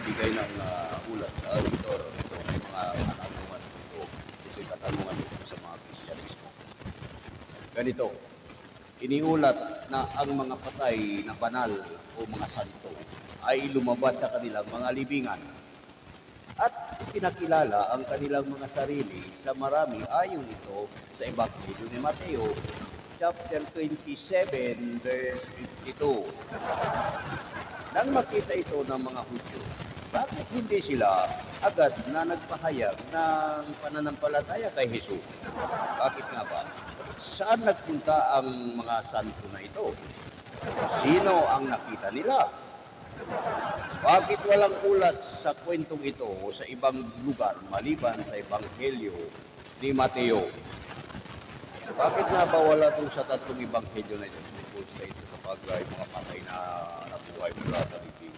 nagbigay ng ulat. Victor, ito may mga katanungan ito. Ito'y katanungan ito sa mga Kristyanismo. Ganito, iniulat na ang mga patay na banal o mga santo ay lumabas sa kanilang mga libingan at pinakilala ang kanilang mga sarili sa marami ayon ito sa Ebanghelyo ni Mateo, chapter 27, verse 52. Nang makita ito ng mga Hudyo, bakit hindi sila agad na nagpahayag ng pananampalataya kay Jesus? Bakit nga ba? Saan nagpunta ang mga santo na ito? Sino ang nakita nila? Bakit walang ulat sa kwentong ito o sa ibang lugar maliban sa Ebanghelyo ni Mateo? Bakit nga ba wala itong sa tatlong Ebanghelyo na ito tungkol sa ito sa mga patay na nabuhay mula sa libing?